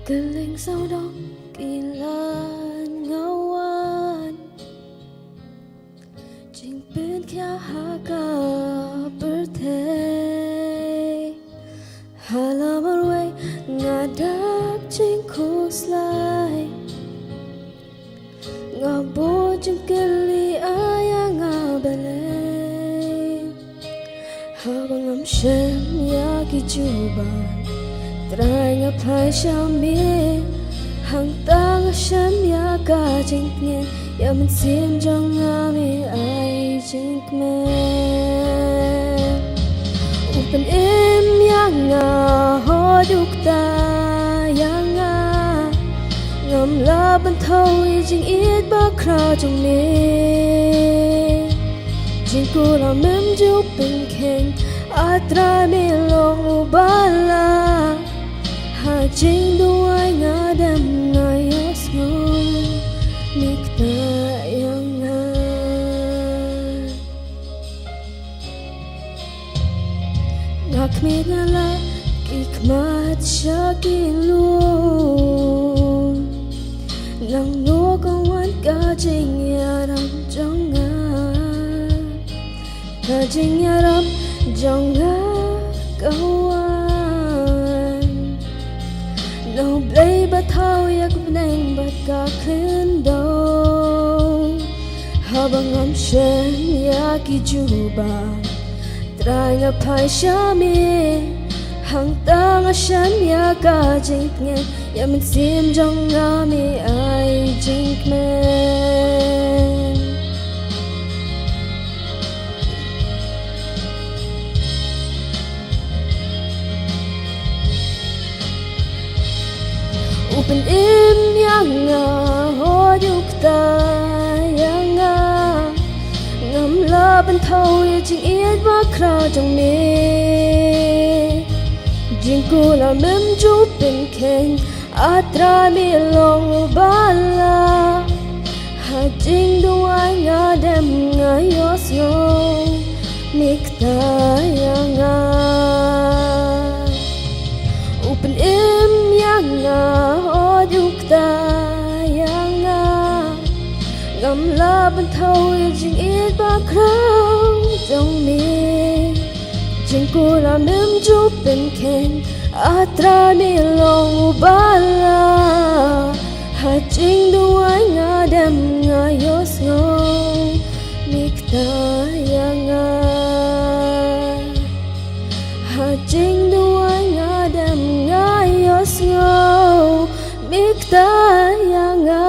Galing saudok ilan ngawan Jing bên kia haka birthday Halamar way ngadap jing kuslay Ngabo jing kili ayang ngabale Habang am shem yaki juban Try ngapai xiaomi hang tang shem ya ga jing nghe ya mình sim trong ngami ai jing me Upen im ya nga ho duk ta ya nga ngam la ban thâu jing ít ba kra trong me jing ku la mem ju pin khen atra mi long ubala Hajing duay nga dam nga yos mo Mikta yang nga Ngakmit nga la Ikmat siya kilun Nang nukawan kajing yaram jong nga Kajing yaram jong nga kawan No play but how yak nang but ka kendo Habang am shen yaki juba Try nga pai shami hang tang shen yaka jink ngen ya min sim jong ngami ai jink men Upen im yang nga ho duk ta yang nga ngam la ban thâu ya jing ít ba kra trong me jing ku la mem ju pin khen atra mi long bala ha jing duai nga dem nga yos yo mikta yang nga Upen im yang nga ho duk ta yang nga ngam la ban thâu ya jing ít ba krang trong mi jing ku la mem ju pin khen atra mi long bala ha jing duai nga dem nga yos ngo mikta yang nga ha jing duai nga dem nga yos ngo mikta yang nga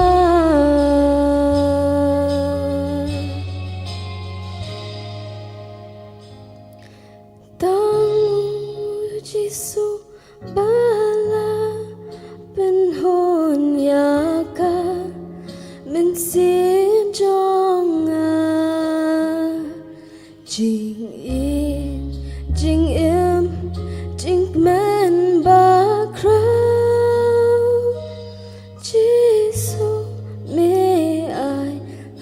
Tang Jisu bala penhon yaka min sim jong jing im jing men ba crow Jisu me ai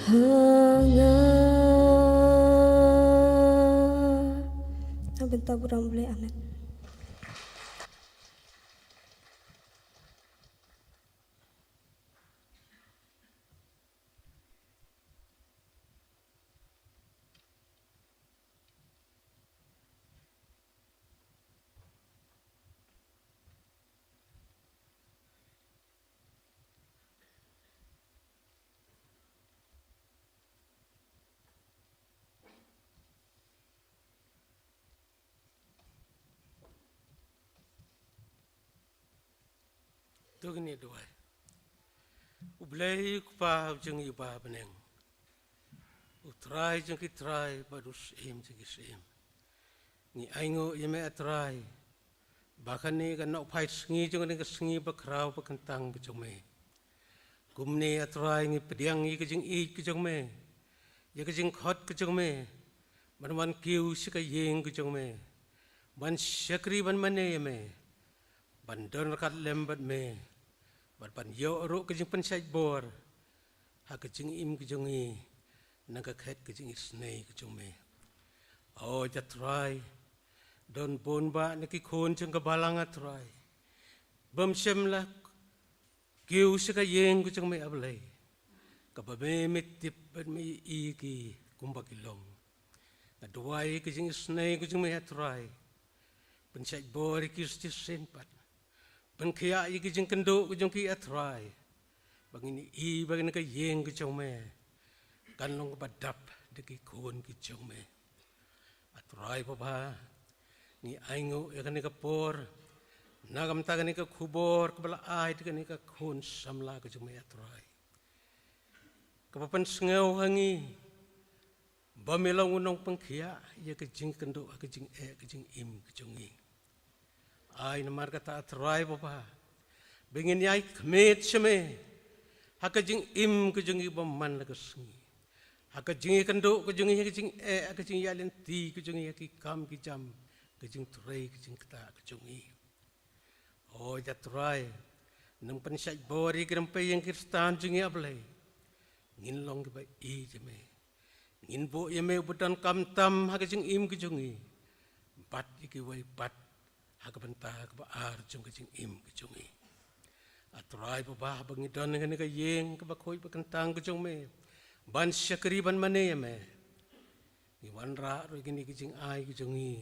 hanga Benta buram boleh amin Tugni duai ublei kupa jeng iba beneng utrai jeng kitrai badus im jeng im ni aingo yeme atrai bahkan ni kan nak pai sengi jeng ni sengi bakrau bakentang bejome gumni atrai ni pediang ni kejeng i kejome ya kejeng khot kejome man kiu sika yeng kejome ban syakri ban mane yeme ban don kat lembat me ban yo ro kejeng pensai bor ha kejeng im kejengi naga khet kejeng isnei kejome oh jatrai don bon ba neki khon jeng kebalang atrai bam semla kiu sika yeng ku jong me ablay kababe mitip me iki kumbakilong naduai ku jing snai ku jong me atrai pensai bori ki senpat penkia iki jing kendo ku jong ki atrai bangini bangini ka yeng ku jong me kanlong badap deki kon ki jong me atrai papa ni aingo yakani ka por nagam tagani ka kubor kabala ai tagani ka kon samla ka jong me atrai kapapan sengau hangi bamilang unong pengkia ya ka jing kendo ka jing ka jing im ka jong i ai namar kata atrai papa bengin yai kmet sheme haka jing im ka jong i baman la ka sengi haka jing kendo ka jong i ka jing ka jing yalen ti ka jong i ki kam ki jam ka jing trai ka jing kata ka jong i oh ya trai nang pensai bori grempe yang kristan jong i ablay ngin long ke ba i jeme ngin bo yeme budan kam tam haka jing im ka jong i bat iki wai bat haka banta ka ba ar jong ka jing im ka jong i atrai pa ba bangi don ngani ka yeng ka ba khoi ba kantang ka jong me ban syakri ban mane yeme ni wan ra ro gini ka jing ai ka jong i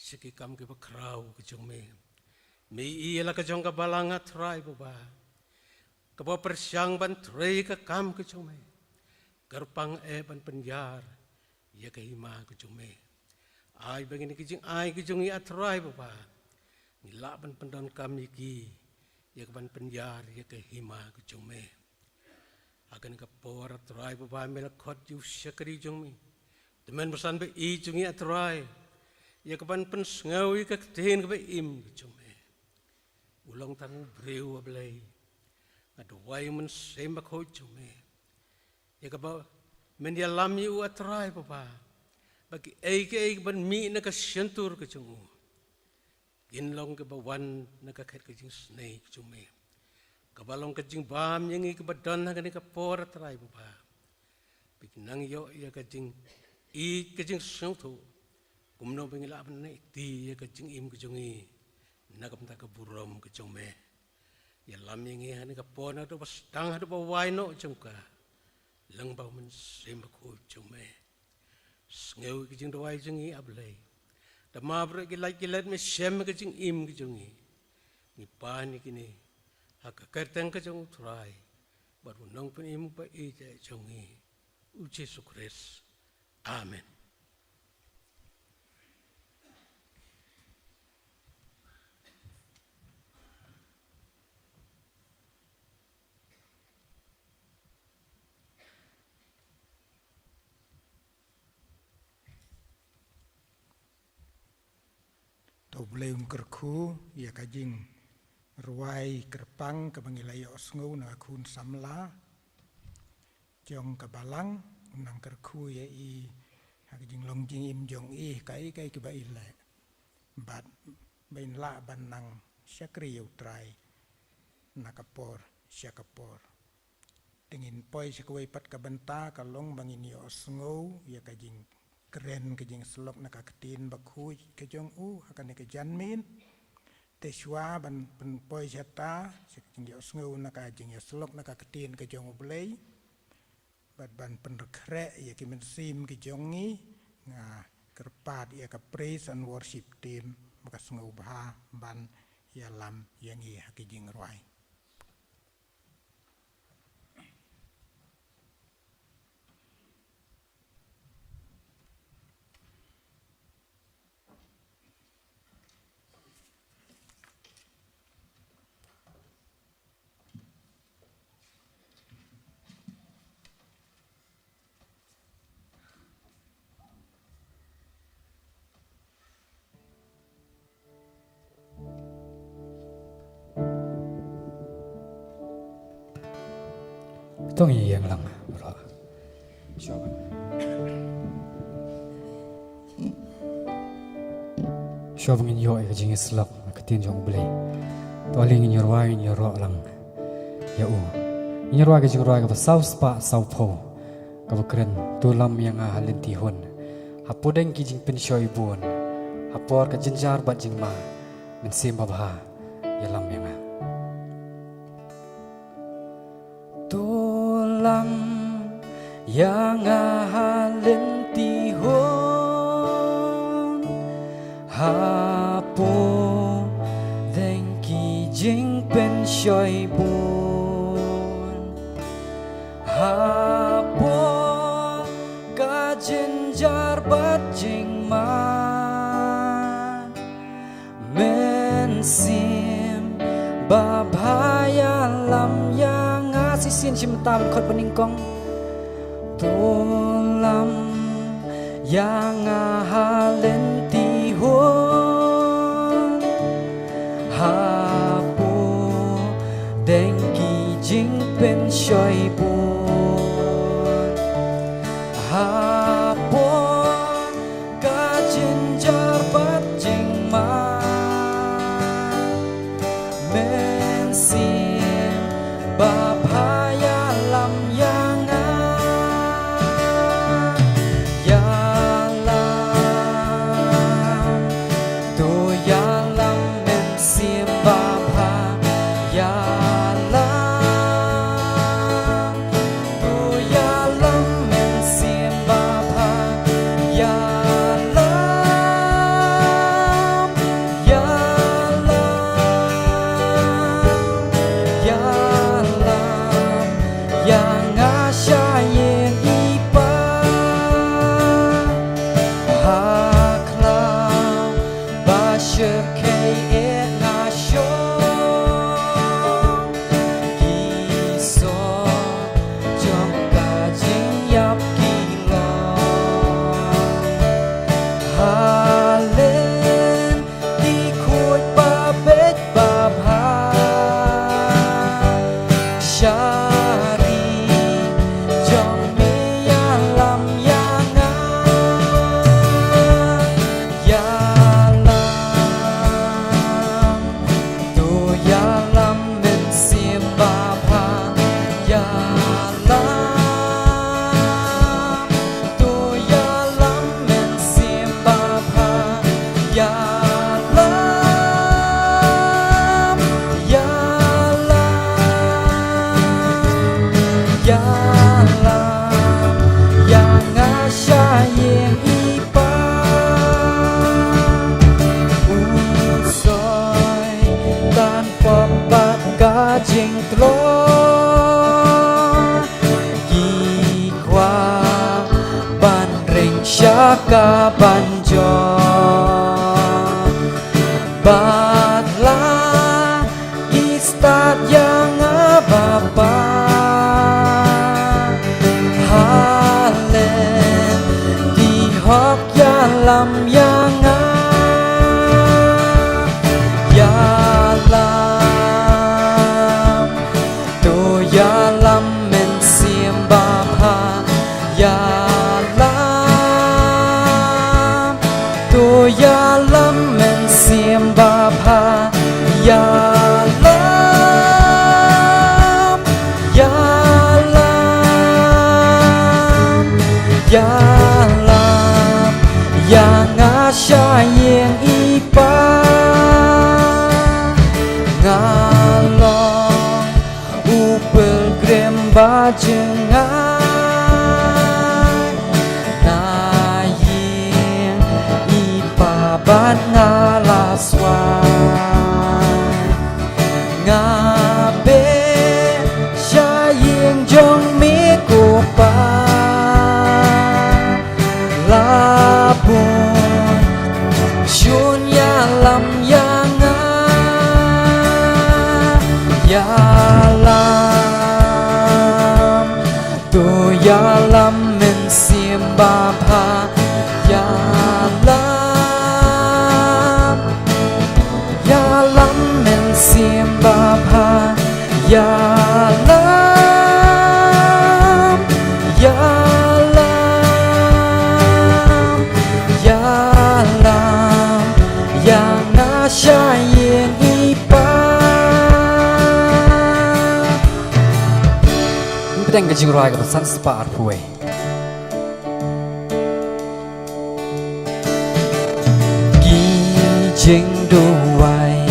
siki kam ke ba krau ka jong me i la ka jong ka balang atrai pa ba ka ba persyang ban trei ka kam ka jong me garpang ban penjar ya ka hima ka jong me ai bangini ka jing ai ka jong i atrai pa ba ni la ban pendon kam iki ya ban penjar ya ka hima ka jong me akan ka por atrai pa ba mela khot ju syakri jong me teman pesan be i jong i atrai ya ka ban pen sngau i ka ten ka be im ka jong me ulang tang breu ablay aduai men semak ho jong me ya ka ba men ya lam yu atrai pa ba bagi ai ban mi na ka sentur ka jong ginlong ke bawan na ka khet ka jing snake jong me kabalong ka jing bam yang i ka badan na ka por atrai pa ba bikinang yo ya ka jing i ka jing sentu kumno bengila ban na ti ya ka jing im ka jong i nagam ta ka burom ka jong me ya lam yang i han ka por na do bas tang ha do ba wai no jong ka lang ba men sem ba ko jong me ngeu ka jing do wai jong i ablay da ma bre ki lai ki let me sem ka jing im ka jong i ni pa ni kini ha ka kerteng ka jong trai baru nong pen im pa i jong i u Jesu Kristus amen. Tau beleun kerku ya kajing ruai kerpang ke bangilai osngu na kun samla jong ke balang unang kerku ya i kajing longjing im jong i kai ke ba ile bat bain la ban nang syakri utrai nakapor syakapor dingin poi syakawai pat ka benta kalong bangin yo osngu ya kajing keren kejing selok nak ketin bakhui kejong akan ke janmin teswa ban penpoi jata sekjing yo sngu nak kejing yo selok nak ketin kejong blei ban penrekre ya kimen sim kejongi nga kerpat ya ke praise and worship team maka sngu bah ban ya lam yang i kejing ruai. Tong yang lang bro. Shobang in yo ka jing slap ka tin jong blay. Toling in your wine your ro lang. Ya u. In your wine jing ro ka south spa south po. Ka kren tulam yang halin tihon. Hapodeng ki jing pen shoy bon. Hapor ka jinjar bat jing ma. Men sim babha ya lam yang yang ahalin tihon hapo deng ki jing pen shoi bun hapo ka jinjar bat jing ma men sim babhaya lam yang ngasih sin sim tam khot peningkong tulam yang ahalin tihon hapo deng ki jing pen shoi bun hapo ka jinjar bat jing ma men sim babhaya lam yang ka banjo batla istat yang bapa halen di hok ya lam yang ya lam to ya lam men sim bapa ya ya lam men sim bapa ya lam ya lam ya lam yang asyayeng ipa ngalong upel grem bajengan ban ngalaswan ngabe syayeng jong mikupa labun syunya lam yang ya lam tu ya lam men sim bapa ya lam sim bapa ya lam ya lam ya lam yang asyayeng ipa pedang kejing roai ka pesan spa arpuwe gijing duai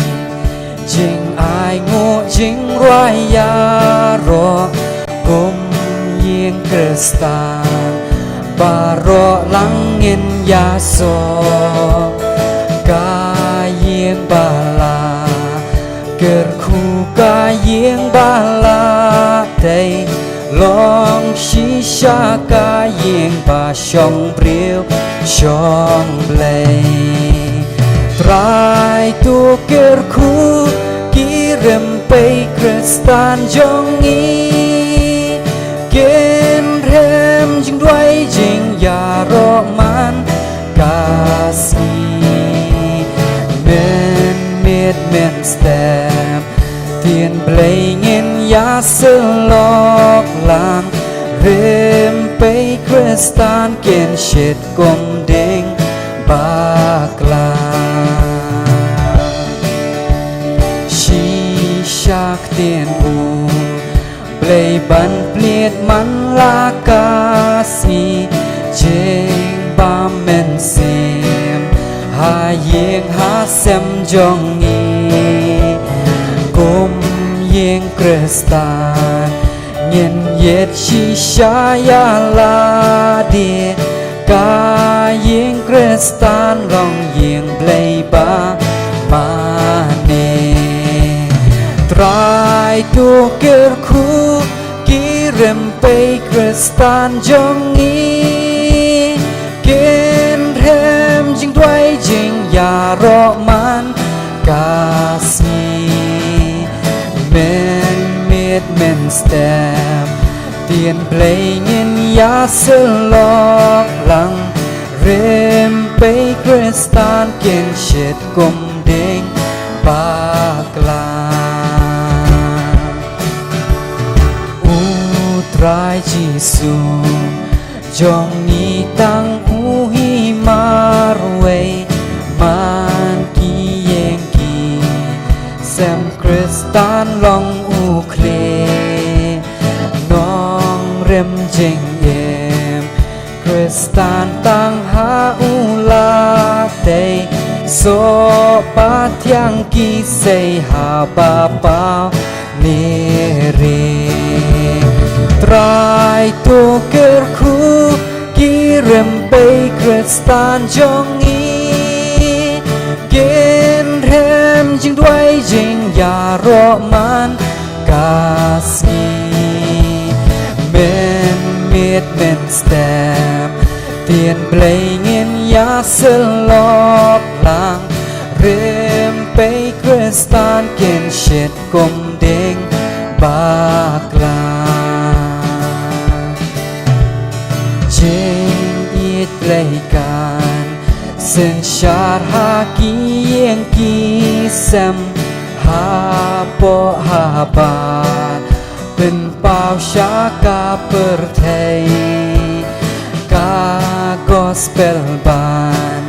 jing ai ngô jing roai ya ro kum ye yang Kristan Baro langin yaso Kayeng bala Gerku kayeng bala Day Long shisha kayeng ba Shong briu Shong blay Try to gerku Kirim pe Kristan jongi Gen rem jing duai jing ya roman Kasih Men mid men stem Tien blingin ya selok lang Rem pe Kristan Ken shit kum ding baklang Shak tien Blay ban pliet man la kasi Jeng ba men sim Ha yeng ha sem jongi Kum yeng Kristan Nyen yet shisha ya la di Ka yeng Kristan Long yeng blay ba mane Try to gerku kirim pe Kristan jongi Ken rem jing duai jing ya roman kasih Men mid men step Tien blingin ya selok lang Rem pe Kristan Ken shit kum ding baklang Try Jisu Jong ni tang uhi marway Man ki yeng ki Sem Kristan long ukle Nong rem jeng yem Kristan tang ha ula day So patiang ki say ha bapa nere Try to gerku kirim pe Kristan jongi Gen rem jing duai jing ya roman kasih Men mid men step Tien blingin ya selok lang Rem pe Kristan Ken shit kum ding baklang Jeng it leikan Sen syar haki yang kisem Hapo habat Ben pau syaka pertei Ka gospel ban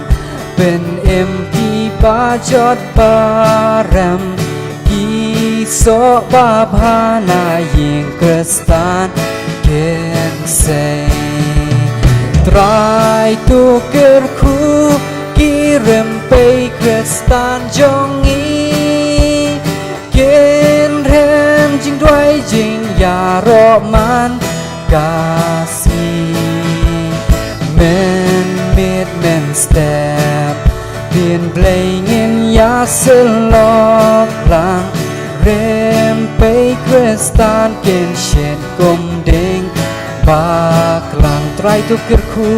Ben empi bajot barem Kisok babhana yang Kristan Ken say Try to gerku kirim pe Kristan jongi Gen rem jing duai jing ya roman kasih Men mid men step Tien blingin ya selok lang Rem pe Kristan Ken shit kum ding baklang Try to gerku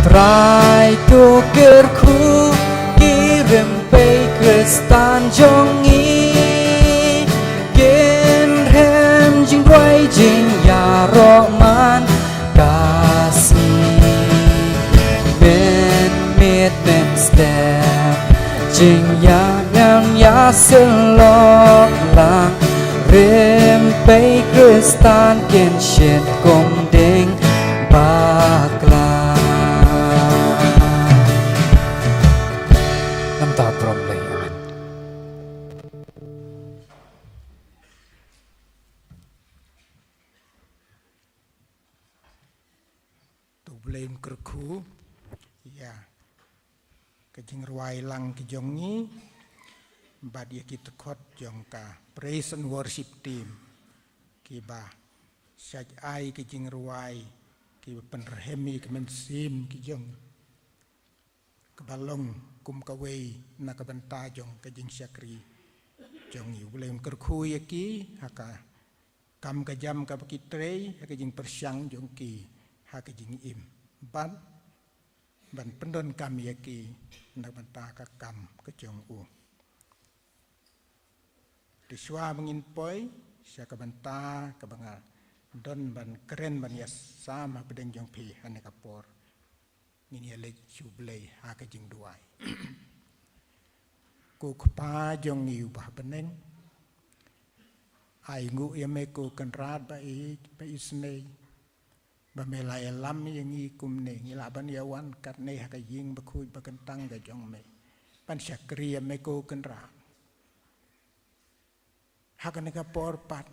Try to gerku kirim pe Kristan jongi Gen rem jing duai jing ya roman kasih Men mid men step Jing ya nyam ya selok lang Rem pe Kristan Ken shit kum ding baklang Nam ta prom lay amen Tu blame kerku ya kejing ruai lang kejongi Badia kita kot jong ka praise and worship team kiba Saj ai ke jing ruai ki penrehemi ke mensim ki jong kebalong kum kawei na ka benta jong ke jing syakri jong yu boleh kerku ya ki haka kam ka jam ka kitrei haka jing persyang jong ki haka jing im ban pendon kam ya ki na benta ka kam ke jong u diswa mengin poi sya ka benta ka bangal don ban keren ban ya sama pedeng jong pi hane kapor ngini le jublei ha ka jing duai ko kpa jong yu ba beneng ai ngu ya me ko kan rat ba isnei ba me la ya lam yang i kum ne ngila ban ya wan kat ne ha ka jing ba khu ba kan tang ga jong me pan syakri ya me ko kan rat ha ka ne kapor pat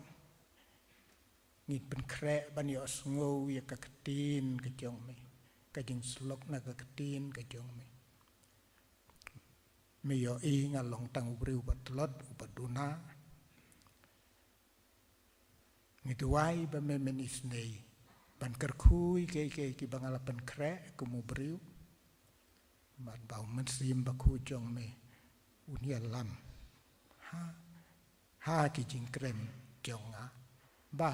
ngit pen krek ban yo sngo ya ka ketin ke jong me ka jing slok na ka ketin ke jong me yo i ngalong tang ubriu batlot upaduna ngituai ba me menis nei ban kerkhui ke ki bangala pen krek ku mubriu mat bau mensim ba khu jong me unia lam ha ki jing krem jong a ba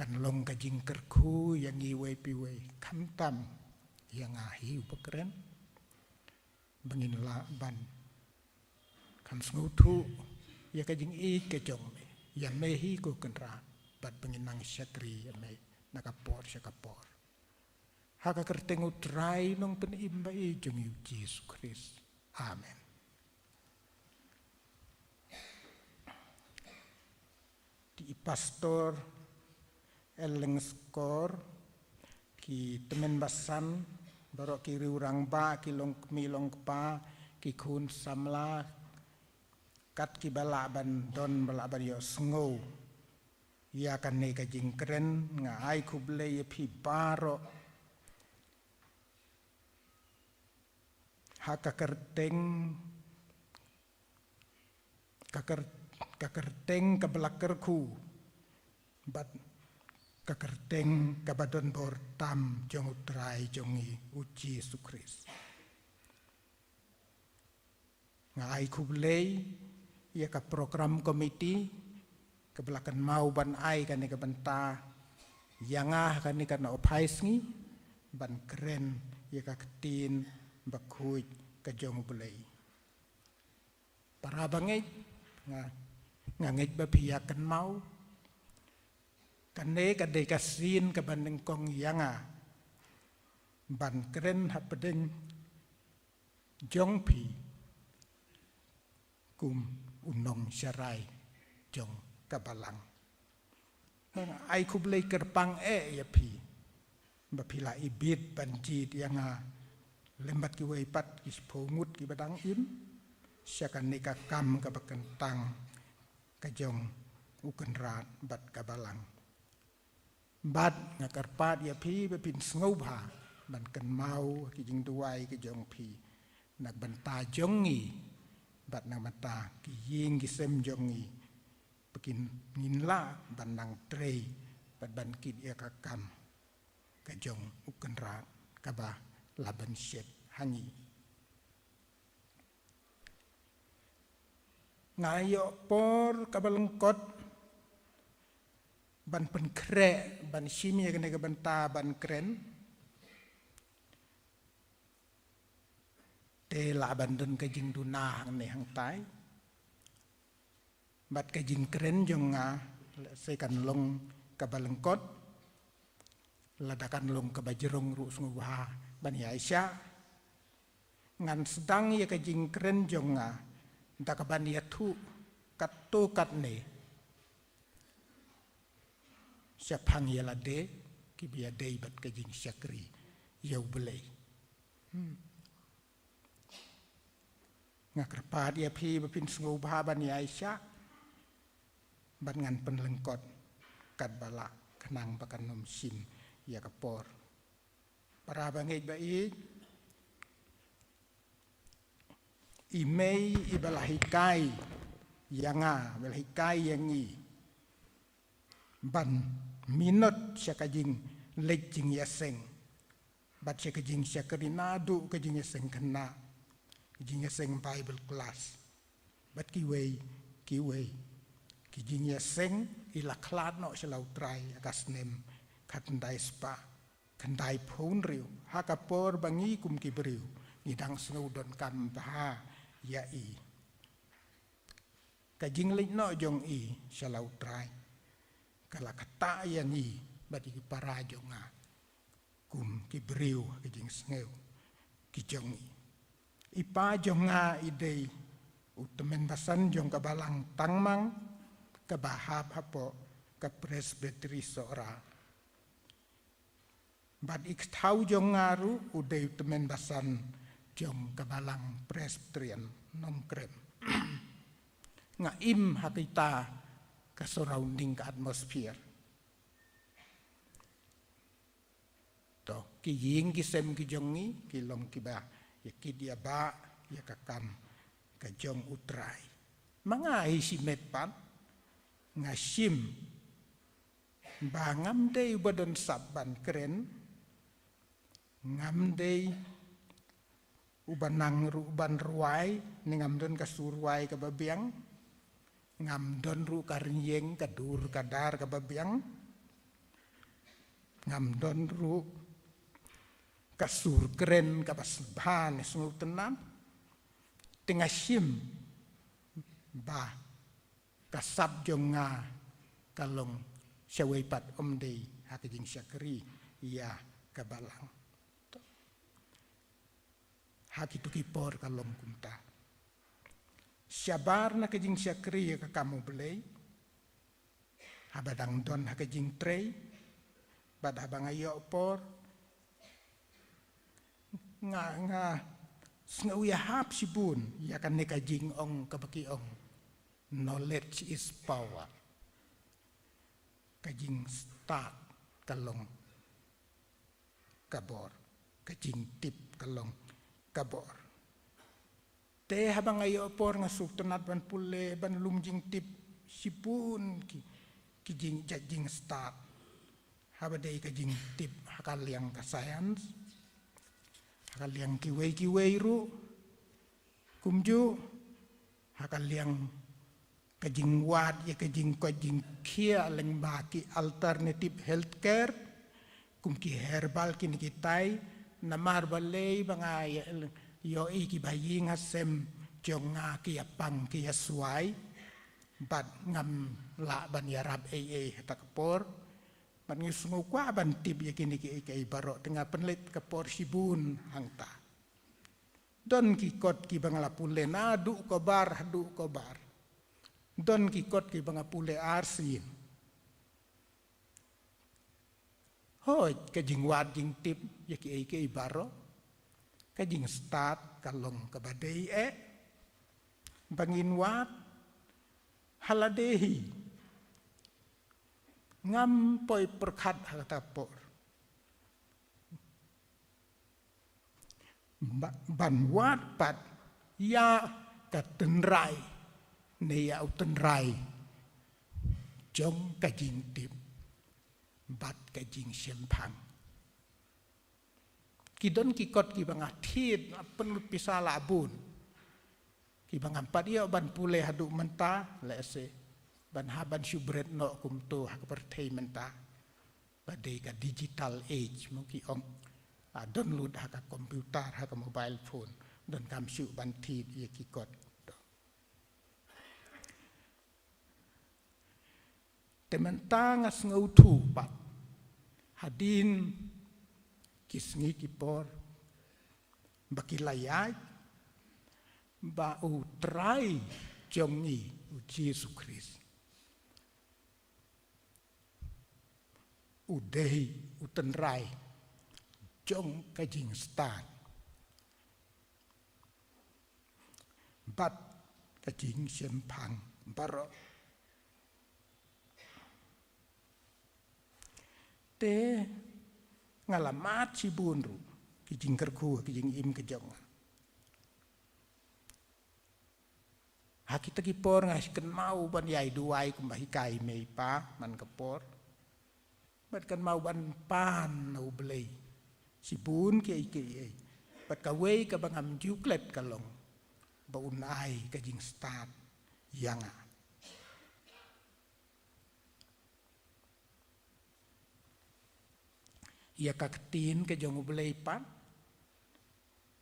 kan long ka jing kerku yang iwe piwe kam tam yang ahi upakren bangin la ban kam snutu ya ka jing I ke jong me ya me hi ko kenra bat bangin nang syakri ya me nakapor syakapor haka kerteng utrai nong pen imba I jong yu Yesus Kristus amen. Di pastor eleng skor ki temen basan barok ki riurang ba ki long milong pa ki kun samla kat ki balaban don balaban yo sngo ya kan ne ka jing kren nga ai kuble ye phi baro haka kerteng kakerteng ka belakerku bat kakerteng kabadon bor tam jong utrai jongi uji Yesus Kristus ngai kublei ia ka program komiti kebelakan mau ban ai kan ka benta yangah kan ka na ophaisngi ban keren ia ka ketin bakhuj ka jong bulei para bangai ngangej ba piakan mau kane ka de kasin ka bandeng kong yanga ban keren hapedeng jong pi kum unong syarai jong kabalang ai kublei kerpang ya pi ba pila ibit banjit yanga lembat ki weipat ki pongut ki badang im syakan nika kam ka bakentang ka jong uken rat bat kabalang bat ngakarpat ya pi bepin sngoba ban kan mau ki jing duai ki jong pi nak benta jongi bat nak mata ki ying ki sem jongi pekin nginla ban nang trei bat ban kit ya kakam ka jong uken rat kaba laban syet hangi ngayo por kabalengkot ban penkrek ban simi kene ke benta ban keren te la ban den ke jing duna hang ne hang tai bat ke jing keren jong nga se kan long ka balengkot ladakan long ke bajerong ru sunguha ban ya Aisyah ngan sedang ya ke jing keren jong nga nta ka ban ya tu kat tu kat ne siapang yala de ki biya de bat ka jing syakri yau belai ngakrpat ya pi bapin sungu bahaban ya Aisyah ban ngan penlengkot kat bala kenang bakan nom sim ya kapor para bangej bai imei ibalahikai yanga balahikai yangi ban minot siya kajing lejing yaseng. Bat siya kajing siya kerinadu kajing yaseng kena. Kajing yaseng Bible class. Bat kiway. Kajing yaseng ilaklat no siya lautray akas nem katandai spa. Kandai phone riu. Hakapor bangi kum kibriu. Ngidang snudon kam baha ya i. Kajing lej no jong i siya lautray. Kala kata yang i badi para jonga kum kibriu kajing sneu kijongi ipa jonga idei utemen basan jong kabalang tangmang kabahap hapo ka presbyteri sora bad ik tau jongaru udei utemen basan jong kabalang presbyterian nom krem nga im hakita ka surrounding ka atmosphere to ki ying ki sem ki jongi ki long ki ba ya ki dia ba ya kakam ka jong utrai mangai si metpan ngasim bangam dei badan saban keren ngam dei ubanang uban ruai ningam don ka surwai ka babiang ngam don ru karinyeng kadur kadar kababiang ngam don ru kasur keren kabasban sungu tenam tengah sim ba kasab jonga kalong syawai pat omdei hakijing syakri iya kabalang hakitu kipor kalong kumta syabar na kajing syakri ka kamu belai habadang don ha kajing trei bad habang ayo por nga snauya hap sibun ya kan ne kajing ong kabaki ong knowledge is power kajing start kalong kabor kajing tip kalong kabor te habang ayo por nga sultanat ban pule ban lumjing tip sipun ki jing jajing start habadai ka jing tip hakal yang ka science hakal yang kiwei ru kumju hakal yang ka jing wat ya ka jing ko jing kia leng baki alternative healthcare kum ki herbal kini kitai namar balei bangaya yo iki bayi ngasem jonga kia pang kia suai bat ngam la ban yarab takapor ban ngisungu kwa ban tip ya kini ki barok tengah penlit kapor sibun hangta don ki kot ki bangala pule na du kobar don ki kot ki banga pule arsin hoi kajing wad jing tip ya ki barok kajing start kalong kabadai bangin wat haladehi ngam poi perkat hatapor ban wat pat ya katenrai ne ya utenrai jong kajing tip bat kajing sempang kidon kikot ki bang atit penut pisala abun ki bang ampat ia ban pule hadu menta lese ban haban subret no kumto hak pertei menta badai ka digital age mungki ong download hak komputer hak mobile phone don kam su ban tit ia kikot tementang as ngautu pat hadin kisngi kipor bakilayay ba utray jongi Yesus Kristus udei utenrai jong kajing stan bat kajing sempang baro te ngalamat si bunru kijing kerku kijing im kejong hakita kipor ngas ken mau ban yai duai kumbahi kai mei pa man kepor bat kan mau ban pan nau belai si bun ke ike bat ka wei ka bangam juklet kalong baun ai ka jing start yanga ia ka ketin ke jong belai pan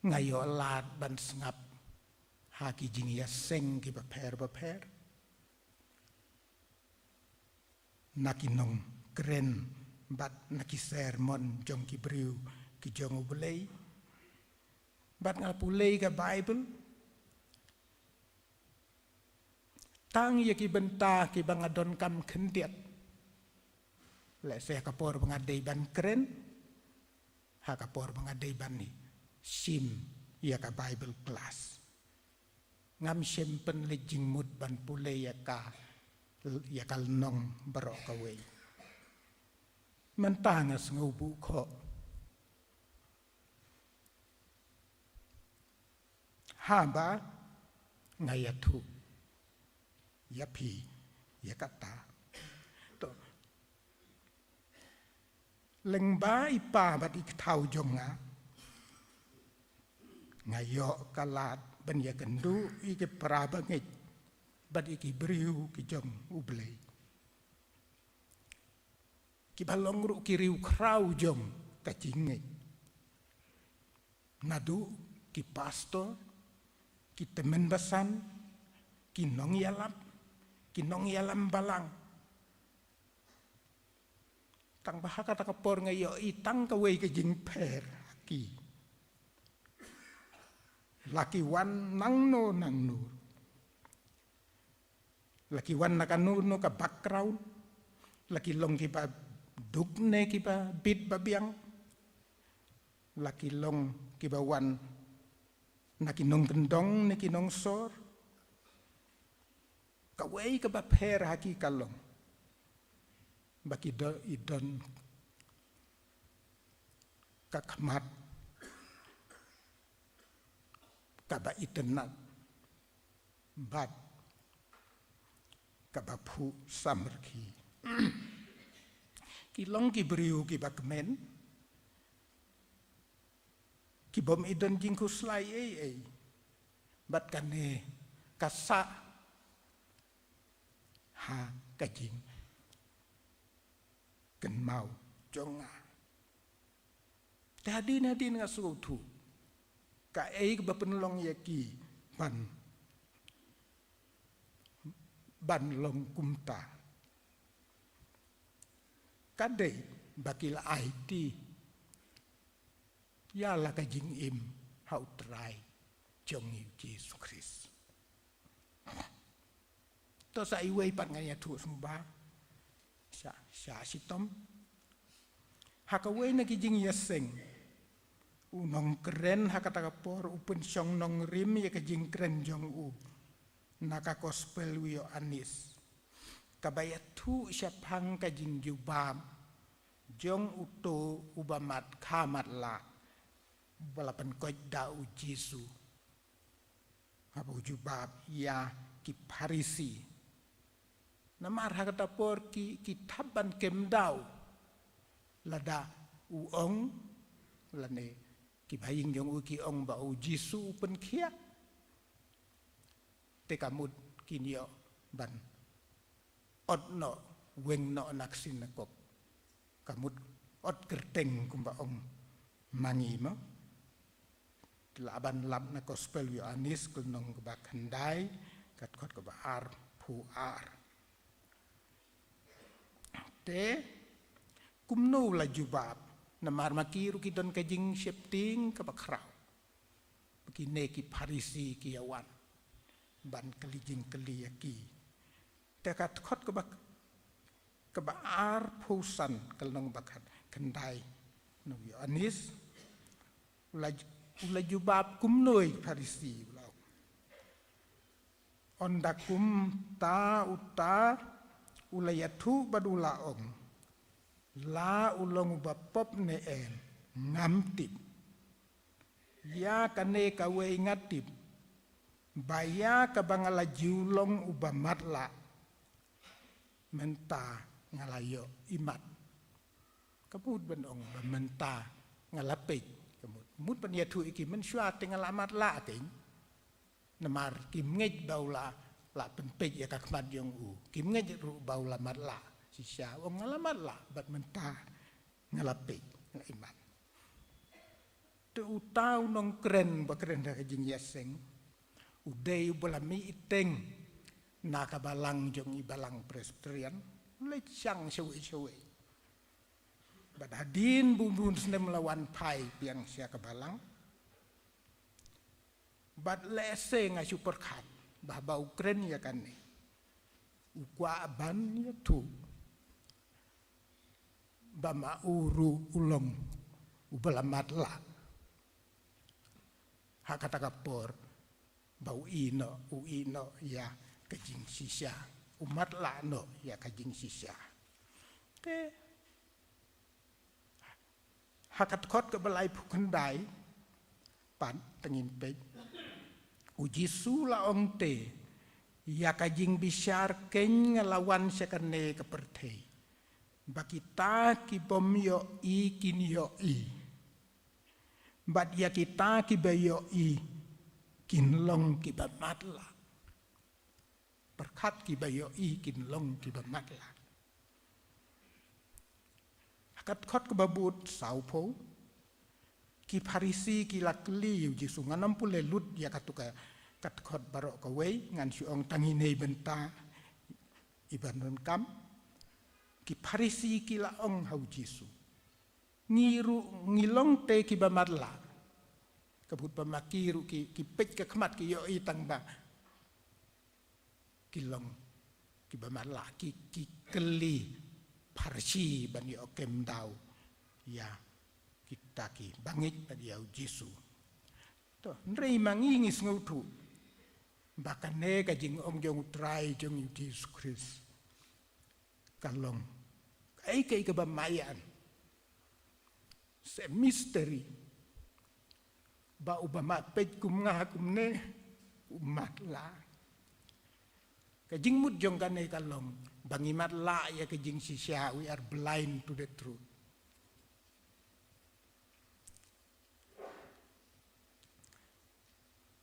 ngayo lat ban sengap haki jing ya seng ki baper nakinong keren bat naki sermon jong ki briu ki jong belai bat ngapulei ka Bible tang ya ki benta ki bangadon kam kendiat le saya kapor bangadai ban keren ha kapor bangadai ban ni sim ya ka Bible class ngam sempen le jingmut ban pulei ya kal nong barok kawe mentangas ngubu ko hamba ngayatu yapi ya kata to lengba ipa bat ik tau jonga ngayo kalat ban ya kendu ike prabangit bat iki briu ki jong ublei ki balong ru ki riu krau jong kacingit nadu ki pastor ki temen basan ki nong yalam balang tang bahaka ta kapor ngayo itang kawei ke jing per ki laki wan nang no laki wan nakanu no ka background laki long ki ba dukne ki ba bit babiang laki long ki ba wan nakinong kendong nakinong sor kawai ka ba per haki kalong baki do idon kakmat kaba itenat bat kaba pu samerki kilong ki beriu ki bakmen ki bom idon jingku slai bat kane kasa ha kajing ken mau jonga tadi nadin ngasutu ka ba penlong yaki ban long kumta kade bakil IT ya la ka jing im how try jong Yesus Kristus to sa iwei pat ngaya tu sumba sya sitom hakawei na ki jing yaseng unong keren hakata kapor upun syong nong rim ya ka jing keren jong naka gospel wiyo anis kabaya tu syapang ka jing jubam jong uto ubamat kamat la balapan koj da Jesu apa jubab ya ki parisi namar hakata por ki taban kemdau lada uong lane ki baying jong ki ong ba Jesu pen kia te kamut kinyo ban odno wengno naksin kop kamut od kerteng kumba ong mangi mo laban lab na gospel yo anis kulnong ba kandai kat kot ba ar pu ar te kumno la jubab na mar makiru ki don kajing shepting ka bakrau begine ki parisi ki yawan ban kelijing keliyaki tekat kot ke ba ar pusan kalnong bakat kendai no yo anis ula jubab kumnoi parisi ulau ondakum ta uta ula yatu badula ong la ulong bapop ne en ngamtip ya kane kawe ngatip baya ka bangala julong ubamat la menta ngalayo imat kemud ban ong menta ngalapik kemud mud ban ya tu iki men syua tengah lamat la ting namar kim ngej baula la penpej ya kakmat yong u kim ngej ru baula mat la sisya ong ngalamat la bat menta ngalapik iman tu utau nong keren bakren da jing yaseng udai bolami iteng nakabalang jong ibalang presbyterian le chang sewe bad hadin bumbun senem lawan pai piang sia kabalang bad lese nga super khat bah ba ukren ya kan ni ukwa ban ya tu ba ma uru ulong ubalamat la hakata kapor bau ino ya kajing sisya umat la no ya kajing sisya ke hakat kot ke belai pukendai pan tengin pej uji sula ong te ya kajing bisyar ken ngelawan sekene kepertei bakita ki bom yo i kin yo i bat ya kita ki bayo i kin long ki bamatla berkat ki bayo i kin long ki bamatla hakat kot ke babut saupo ki parisi ki lakli uji sunganam pule lut ya katuka kat kot barok kawei ngan syong tangine benta iban kam ki parisi ki laong hau jisu ngiru ngilong te ki bamatla kabut pamakiru ki pej ke kemat ki yo itang ba kilong ki bamatla ki keli parsi ban yo kem dau ya kita ki bangit ban yo jisu to ndrei mangi ngis ngutu bakane ka jing ong jong trai jong Yesus Kristus kalong ai kai ke bamayan se misteri ba ubama pej kum nga kum ne umat la kajing mut jong kane kalong bangimat la ya kajing sisya we are blind to the truth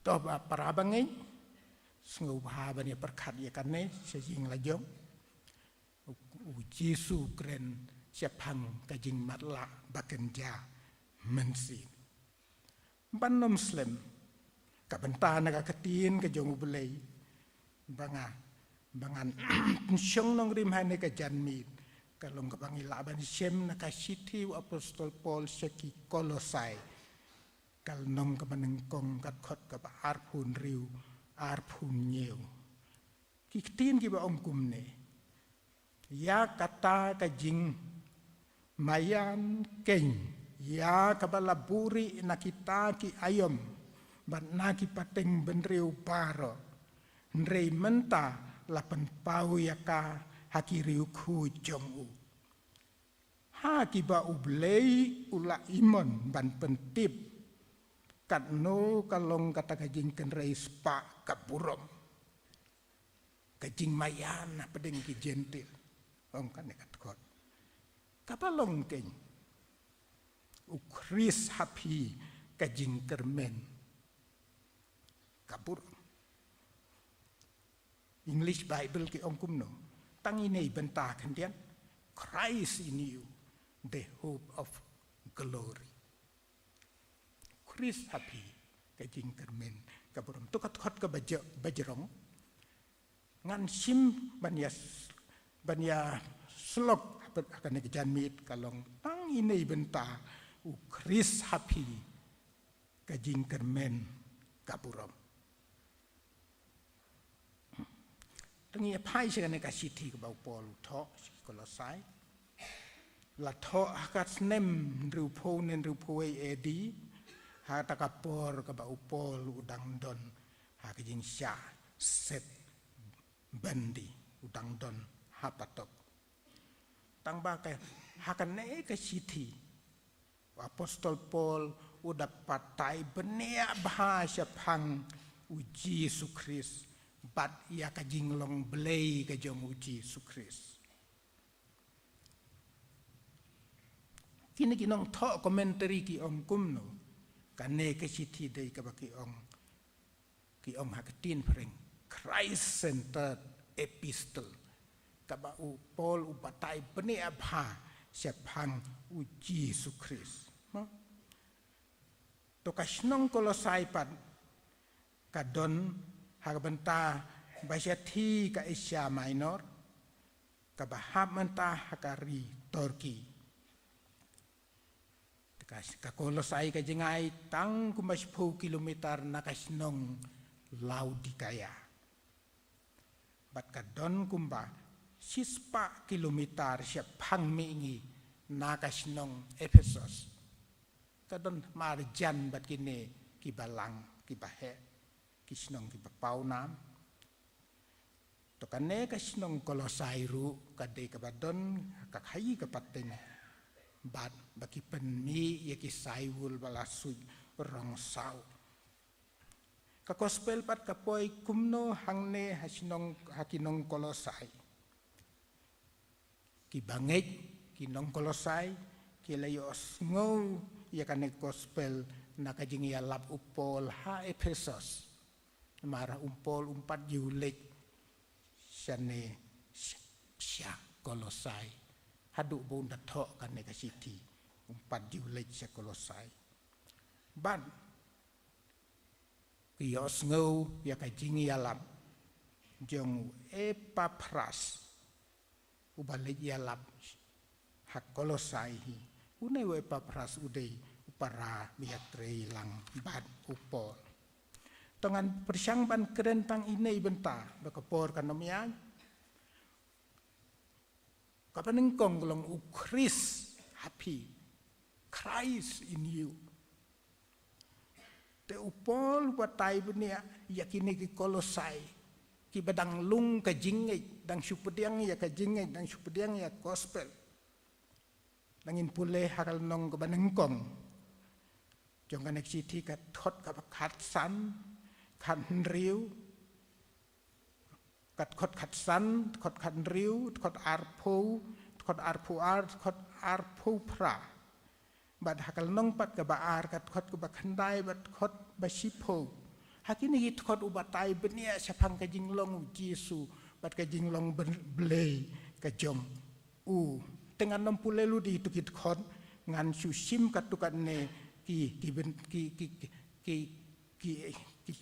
to ba parabangai sengu bahaban ya perkat ya kane sejing la jong Yesus keren siapang kajing matla bakenja mensi banom muslim kabentana ka katin ka jong bulay bangan syong nong rimhane ka janmit kalong ka bangilaban siem na ka city apostol Paul seki Kolosai kal nong ka manengkong kat khot ka ba arpun riu arpun nyeu kitin ki ba ongkum ne ya kata kajing mayan keng ya kabalaburi nakita ki ayom ban naki pateng benreu paro ndrei menta lapan pau ya ka hakiriu ku jongu ha ki ba ublei ula imon ban pentip katno kalong kata kajing kenrei spa kapurom kajing mayan pedeng ki jentil ong kan nekat kot kapalong keng ukris hapi kajing kermen kapur English Bible ki ong kumno tangine benta kandian Christ in you the hope of glory Chris hapi kajing kermen kapurum tukat kot ke bajrong ngan sim banya slok akan kejanmit kalong tang ini benta ukris hapi kajing kermen kapurom tangi pai sekane kasiti ke bau pol tho Kolosai la tho akat nem rupo nen rupo edi ha takapor ke bau pol udang don ha kajing sya set bandi udang don hapatok tang bakai hakane ke siti apostol Paul udah patai benia bahasa pang uji Yesus Kristus bat ya kajing long belei ke jong uji Yesus Kristus kini kinong to komentari ki ong kumno kane ke siti dei ka baki ong ki ong hakatin pring Christ centered epistle ka ba u Paul u batai bene abha siapang u Jesus Christ to kasnong Kolosai pad kadon hagbanta basyati ka Asia Minor ka bahab menta hakari Turki ka Kolosai ka jengai tang kumas 10 kilometer na kasnong Laodikaya bat kadon kumba sispa kilometer siapang mingi na kasnong Ephesus kadon marjan bat kini kibalang kibahe kisnong kibapau nam to kane kasnong Kolosai ru kade kabadon kakai kapaten bat baki penmi yaki saiwul balasui rong sau ka gospel pat kapoi kumno hangne hasinong hakinong Kolosai kibangej kinong Kolosai kilayos ngau ya kane gospel nakajing ya lap upol ha Ephesus marah umpol umpat yulik syane sya Kolosai haduk bunda thok kane kasiti umpat yulik sya Kolosai ban kios ngau ya kajing ya lap jong Epapras ubalik ya lap hak Kolosai hi une we Epapras udei para biatre lang bad upol tangan persangban kerentang ini benta bakapor kanomian kapanengkong long ukris happy Christ in you te upol batai benia yakini ki Kolosai ki badang lung ka jingei dang supediang ya ka jingei dang supediang ya gospel dangin pule hakal nong kapanengkong jong kanek siti ka thot ka khat san khat riu kat khot khat san khot khat riu khot arpu khot arpu pra bad hakal nong pat ka baar kat khot ka bakhandai bat khot basipo hakini hit khot ubatai benia sapang ka jinglong Jesu bat ka jinglong blei ka jong u tengan nom pulelu di itu kit khot ngan susim katukan ne ki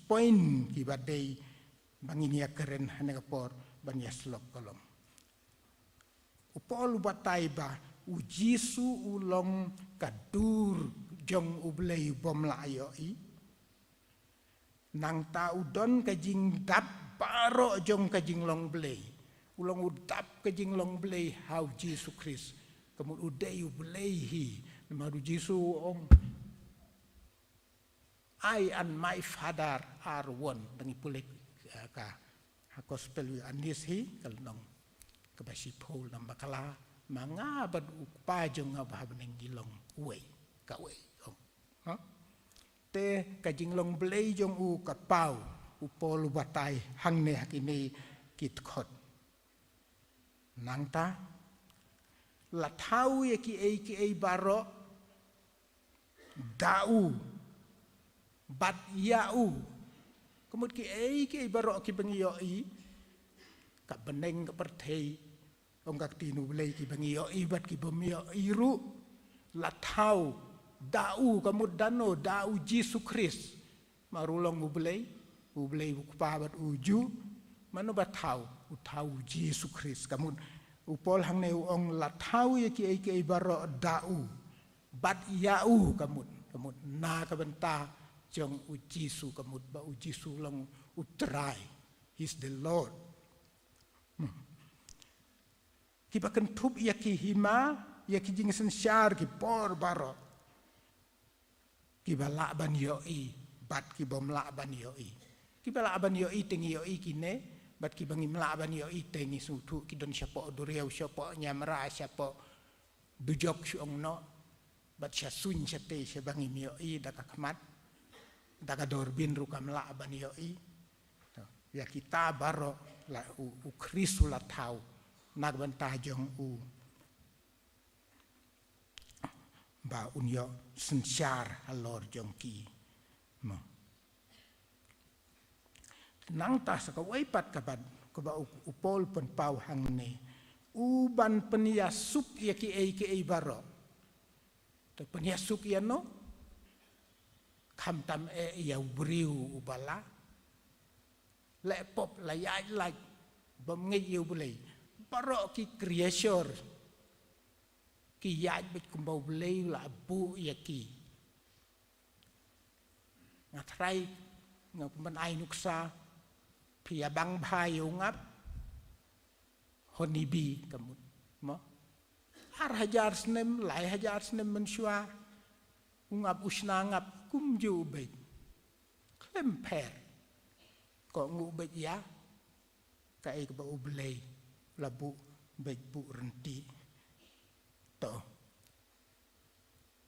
point ki badai banginia keren hanegapor bania slok kolom upol batai ba u Jesu ulong kadur jong ublei bom la ayoi nang ta udon kajing dap baro jong kajing long blei ulong udap kajing long blei how Jesus Christ kamu udai ublei hi namadu Jesu om I and my father are one. Tangi pulek ka gospel anis hi kalnong kabasi pol nam bakala manga bad ukpa jong ngabah beneng gilong uwe ka we ha te ka jinglong blei jong u ka pau upol batai hangne hakini kit khot nangta la thau ye ki ei baro dau bat yau kemud ki baro ki bangiyoi ka beneng ka perthei ong kak tinu blei ki bangiyoi bat ki bomio iru lathau dau kemud dano dau Jesus Christ marulong ublei ukpa bat uju mano bathau uthau Jesus Christ kemud upol hang ne ong lathau ye ki baro dau bat yau kemud na ka benta jong u Jesu kamut ba u Jesu lang utrai he's the Lord kiba kan tup ya ki hima ya ki jingsen syar ki por baro kiba la ban yoi bat ki bom la ban yoi kiba la ban yoi tengi yoi kine bat ki bangi la ban yoi tengi sutu ki don syapo duriau syapo nyamra syapo dujok syong no bat sya sun syate sya bangi yoi da kakmat daga dorbin rukam la ban yoi ya kita baro la u Kristu la tau nag bantah jong u ba unyo sensyar alor jongki mo nang ta sakawaipat kaba upol pen pau hang ne uban peniasuk ya ki ai baro to peniasuk ya no kham tam ya briu ubala le pop la ya la bom ngai yu bulai baro ki creator ki ya bet kumbau bulai la bu ya ki ngatrai ngapuman ai nuksa pia bang bhai ungap honibi kamut mo har hajar snem lai hajar snem mensyua ungap usnangap kumju bet klemper ko ngu bet ya kai ke bau belai labu bet bu renti to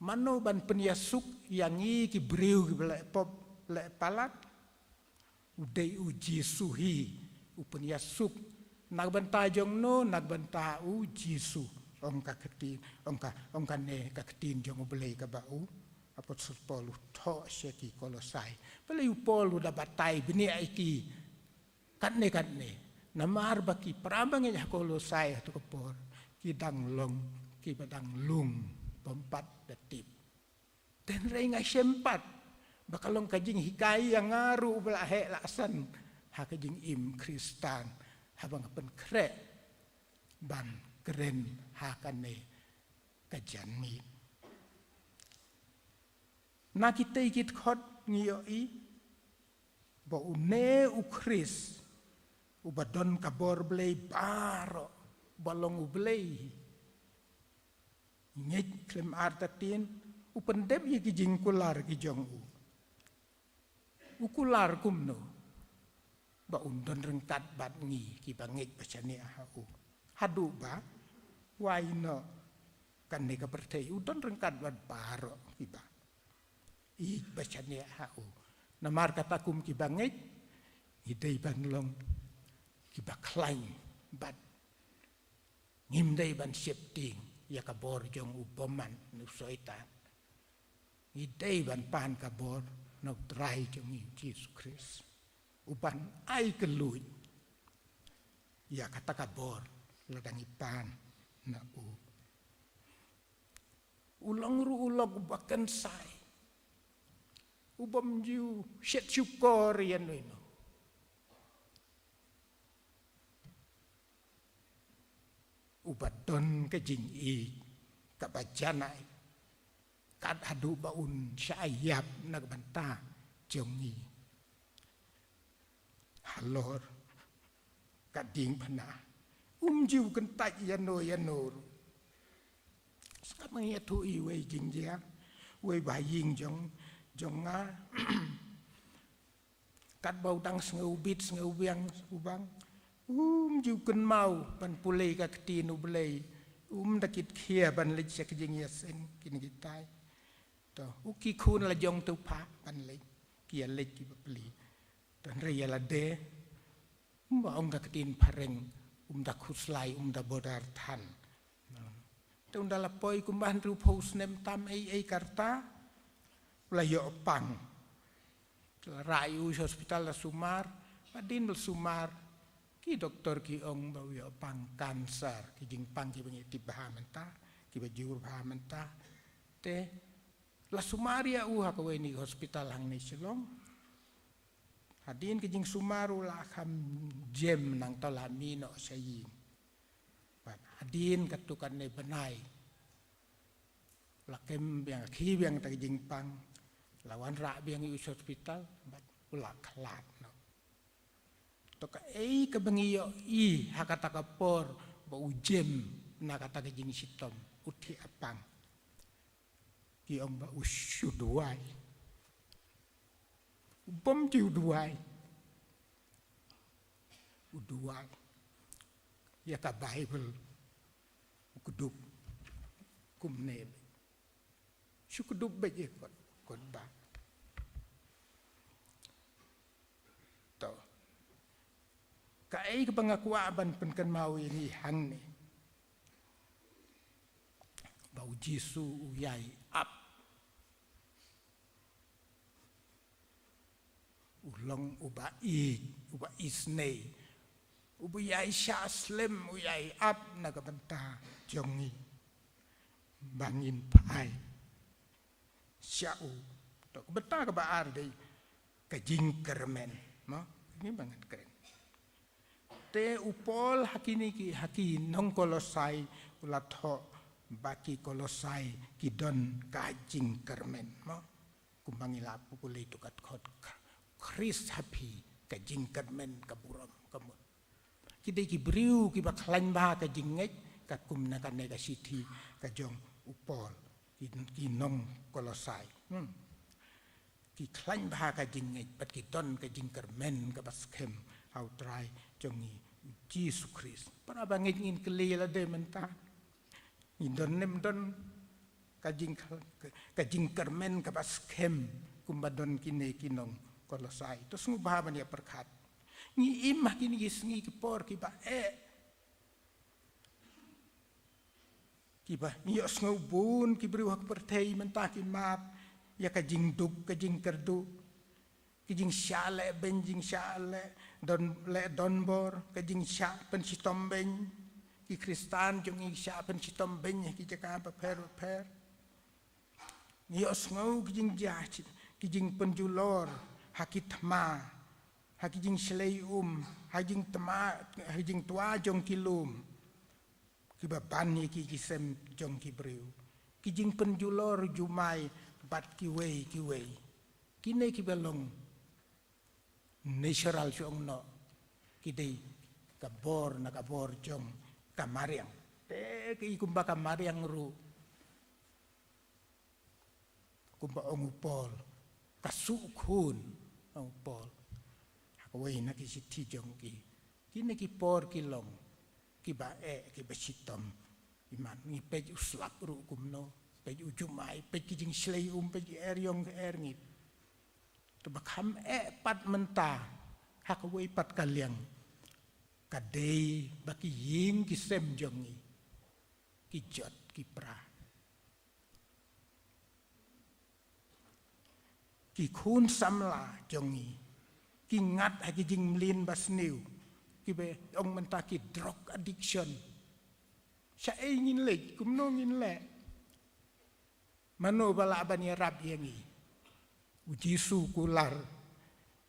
mano ban peniasuk yang i ki briu ki belai pop le palat udai uji suhi upeniasuk nagbanta jong no nagbanta uji su ongka ketin ongka ne ka ketin jong belai ka bau apot sepolu to seki kolosai belai upolu da batai bini aiki katne namar baki perambang ya kolosai tu kepor kidang long ki badang lung pompat datip dan renga sempat bakalong kajing hikai yang ngaru belahe laksan ha kajing im kristan habang pen kre ban keren ha kane kajan mi na kita ikit khot ngiyoi ba une ukris ubadon kabor blei baro balong ublei nyej klem artatin upendem ye kijing kular kijong ukular kumno ba undon rengkat bat ngi ki bangek bacane ahau hadu ba waino kan ne ka pertei udon rengkat bat baro ki ba I bacane ahau namar katakum ki bangek idei banglong ki baklain bat ngimdei ban septing ya kabor jong upoman nu soitan idei ban pan kabor no trai jong Yesus Kristus upan ai keluy ya kata kabor ladang ipan na ulang ru ulog bakan sai ubam jiu syet syukor yan no ubadon ke jing i kabajanai kad hadu baun syayap nagbanta jongi halor kading pana jiu kentai yano sekarang ya tu i wei jing dia wei baying jong nga kad bau tang sengeubit sengeubiang ubang jiu ken mau ban pulei ka ketin ublei dakit khia ban lej sak jing yasen kin gitai to uki khun la jong tu pa ban lej kia lej ki beli dan raya la de ba ong ka ketin pareng da khuslai da bodar than tu da la poi kumban ru pos nem tam ai karta la yo pang rayu hospital la sumar padin bel sumar ki doktor ki ong bau yo pang kanser ki jing pang ki bangi tibah menta ki bajur bah menta te la sumaria ha ka weni hospital hang ni silong hadin ki jing sumaru la kham jem nang tolami no sayin bat hadin katukan ne benai la kem biang khi biang ta jing pang lawan ra biang i hospital bat ula khalat no toka ka bengiyo I hakata kapor ba ujem na kata ka jing sitom uti apang ki ong ba usyuduai bom jiu duai uduai ya ka bible kudup kumne syukudup be kot ba to kai kepengakuan penken mau ini hang ni bau jisu uyai long uba isne uba yai sha slim uyai up nagabanta jongi bangin pai syau tok beta ka baar dei ka jingkermen mo ini banget keren te upol hakini ki haki nong Kolosai ulatho baki Kolosai kidon ka jingkermen mo kumbangi lapu kule itu kat khot Chris happy ka jingkermen ka buram kamu kidai ki briu ki baklan ba ka jingek kat kumna ka nega siti ka jong upol ki nong Kolosai ki klan ba ka jingek pat ki ton ka jingkermen ka baskem how try jongi Jesus Christ para bangit ngin kelila de menta indon nem don ka jingkermen ka baskem kumbadon kine kinong Kolosai terus ngubah ya perkat ngi imah kini ngi kepor ki ba kiba nios ngubun ki beri hak pertei mentah ki map ya ka jing duk ka jing kerdu ki jing syale benjing syale donbor ka jing sya pen sitombeng ki Kristan jong i sya pen sitombeng ki jaka per nios ngau ki jing jach ki jing penjulor hakit ma haki jing selei hajing tema hajing tua jong kilum kiba ban ki kisem jong ki breu ki jing penjulor jumai bat ki wei kine ki belong natural jong no ki dei kabor na kabor jong kamariang te ki kumba kamariang ru kumba ongupol kasukun ongupol wei na ki siti jong ki kine ki por ki long ki ba ki besitom iman ni pej uslap ru kumno pej ujumai pej ki jing slei pej yong ngit to bakam pat menta hak wei pat kaliang kadei baki ying ki sem jongi ki jot ki pra ki khun samla jongi ki ngat haki jing mlin basniu ki be ong menta ki drug addiction sya ngin le kumno ngin le mano bala ban ya rab yangi uji su kular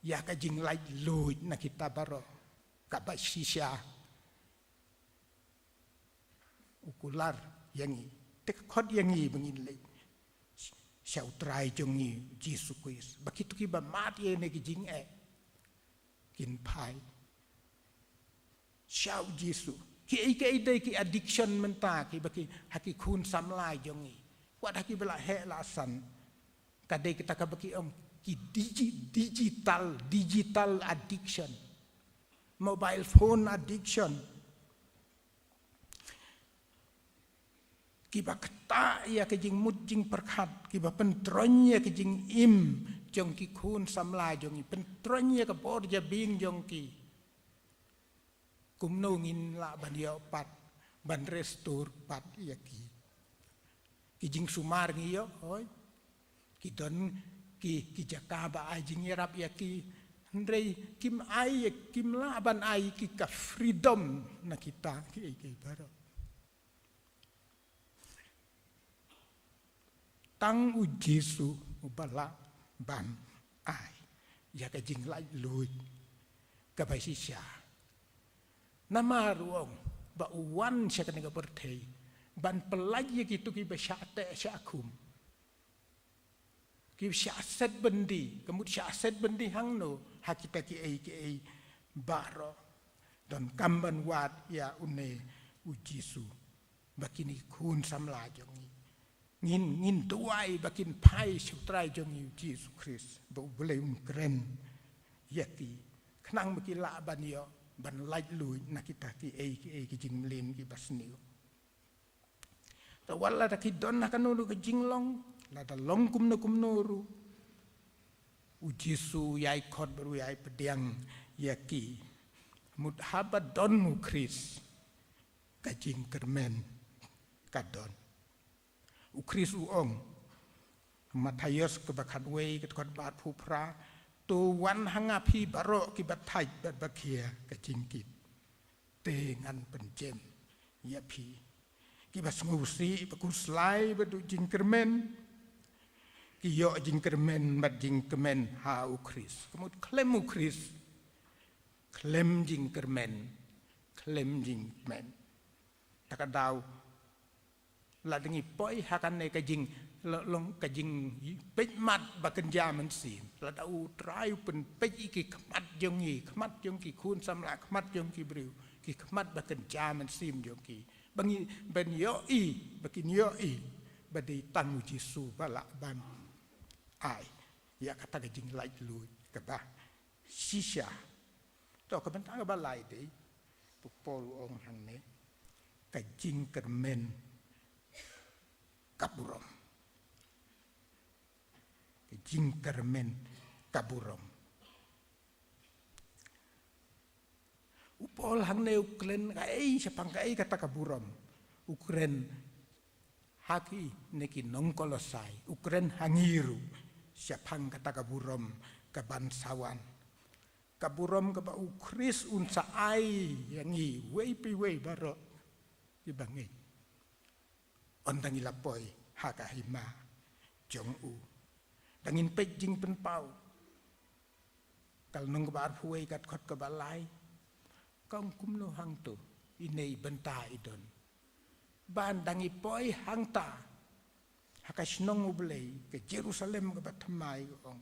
ya ka jing lai loy na kita baro ka ba shisha ukular yangi tek khot yangi bangin le syau trai jongi Jesus Christ bakitu ki ba mat ye ne ki jing kin pai syau Jesu ki dei ki addiction menta ki baki haki khun samlai jongi wat haki bela he lasan kadai kita ka baki ki digital addiction mobile phone addiction ki bakta ya ke jing mut jing perkhat ki ba pentronya ke jing im jong ki khun samla jong i pentronya ka bor ja bing jong ki kumno ngin la ban yo pat ban restur pat ya ki jing sumar ngi yo hoy ki don ki jaka ba ai jing rap ya ki ndrei kim ai kim la ban ai ki ka freedom na kita ki baro tang u Jesu ubala ban ai ya ka jing lai lui ka bai si sha nama ruang ba uwan sya ka nega bertei ban pelai gitu ki ba sya te sya kum ki sya set bendi kemud sya set bendi hang no hakita ki ai baro dan kamban wat ya une u Jesu bakini kun samla jongi ngin tuai bakin pai sutrai jongi Jesus Christ bo boleh keren yati kenang baki la ban yo ban laj lui na kita ki jing lin ki basniu ta wala ta ki don na kanulu ki jinglong la ta long kumno ru u Jesu yai khot baru yai pediang yaki mut haba don mu Chris ka jing kermen ka don u Chris u ong Matius ke bakat wei ke kot bat pupra wan hanga phi baro ki bat thai bat bakhia ka jingkit tengan penjem ya phi ki bas ngusi baku slai badu jingkermen ki yo jingkermen bat jingkermen ha ukris kemut klem ukris klem jingkermen klem jingmen takadaw la dengi poi hakan ne ka jing long ka jing pej mat bakan jaman sim la dau trai pen pej ki khmat jong ki kun samla khmat jong ki briu ki khmat bakan jaman sim jong ki bangi ben yo i bakin yo i badi tanu jisu bala ban ai ya kata ka jing lai lui ka ba shisha to ka bentang ba lai de pol ong hang ne ka jing kermen kaburom jingkermen kaburom upol hang ne ukren kai sepang kai kata kaburom ukren haki neki nongkolosai ukren hangiru sepang kata kaburom kabansawan kaburom kaba ukris unsa ai yangi wei pi wei baro ibangi ontang ilapoi hakahima jong u dangin pejing penpau kal nong bar huai kat khot ka balai kong kumno hang tu inei benta idon ban dangi poi hang ta hakasnong ublei ke Jerusalem ka batmai ong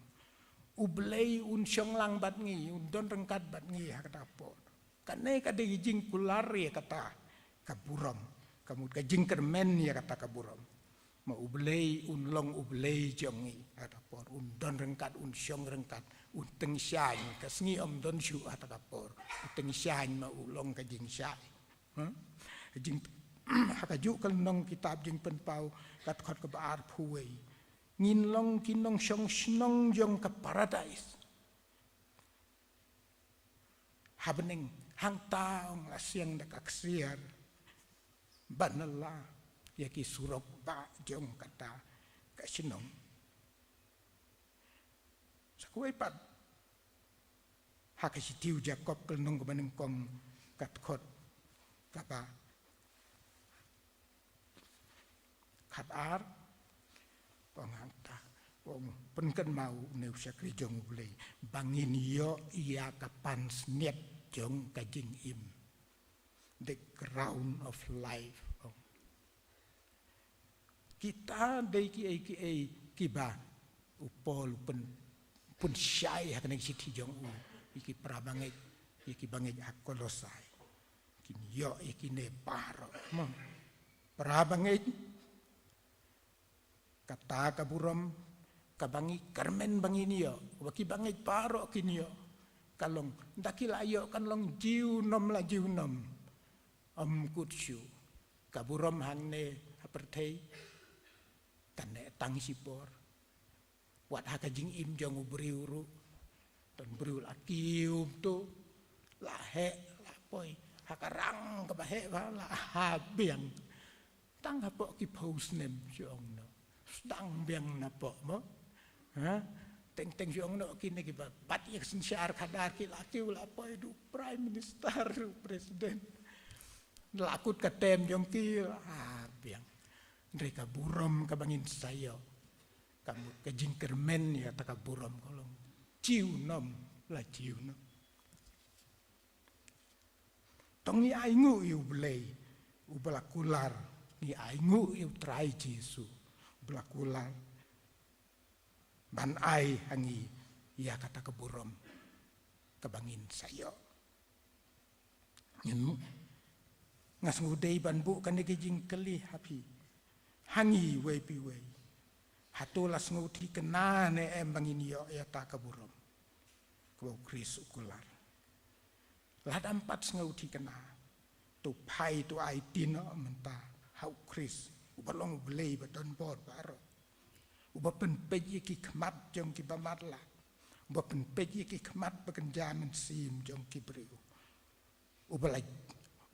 ublei un syong lang bat ngi un don rengkat bat ngi hakata po kanai ka de jing kulari kata kaburom kamu ka jingkermen ya kata kaburom ma ublei un long ublei jongi ada por un don rengkat un syong rengkat un teng syai ka sngi om don shu ata kapor teng syai ma ulong ka jing syai jing hakaju kal nong kitab jing penpau kat khot ka bar phuwei ngin long kinong syong snong jong ka paradise habening hang taong asyang da kaksiar banala yaki surok ba jong kata kasinong sakuai pat hakasitiu Jakob kelnong kebaneng kong katkot kapa katar panganta wong penken mau neu sakri jong ulei bangin yo ia kapan sniet jong kajing im the crown of life kita dei ki kiba upol pun syai hakan siti jong u iki prabangai iki bangai akolosai kin yo iki ne paro mong prabangai kata kaburom kabangi kermen bangini yo waki bangai paro kinyo kalong dakilayo kan long jiu nom la jiu nom kutsu kaburom hangne apertei tane tang sipor wat haka jing im jong ubriuru ton briul akium tu lahe lapoi hakarang kebahe la habiang tang hapo ki posnem jong no stang biang napo mo ha teng jong no kini ki pat yak sinsyar kadar ki lakiu lapoi du prime minister presiden lakut katem jong ki habiang mereka burom kabangin sayo kamu kejingkermen ya taka burom kolong ciu nom la ciu nom tong ni aingu yu blei ubalakular ni aingu yu trai Jesu ubalakular ban ai hangi ya kata keburom kabangin sayo nyenu ngas ngudei ban bu kan kejing keli hapi hangi wei pi wei hatolas nguti kena ne embangin yo ya ta kaburom ko kris ukular lad empat nguti kena tu pai tu ai tino menta hau kris ubalong blei baton bor baro uba pen peji ki khmat jong ki bamatla uba pen peji ki khmat bakan jaman sim jong ki briu ubalai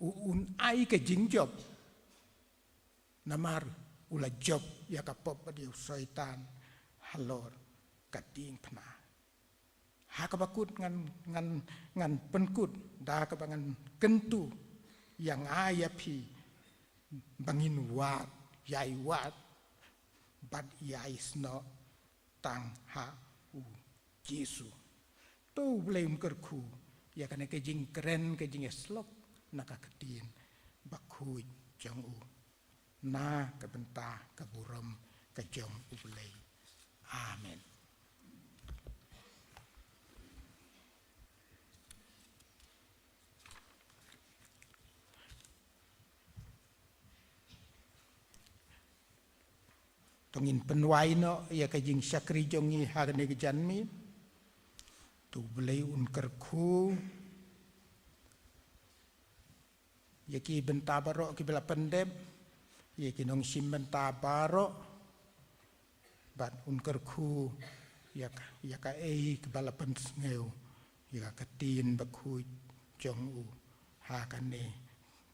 un ai ke jingjob namar ula job ya kapop dia syaitan halor kating pna hakabakut ngan penkut da kabangan kentu yang ayapi bangin wat yai wat bat yai sno tang ha u Yesu tu boleh kerku ya kana kejing keren kejing eslok naka ketin bakui jong u na kabenta kaburam kejong u boleh amen. Tongin penwai no ya kajing syakri jongi harne kejanmi tu belai kerku ya ki benta barok ki bela pendem ya ki nong sim benta barok bat kerku ya ka ke bala pensngeu ya ketin baku jong u ha kane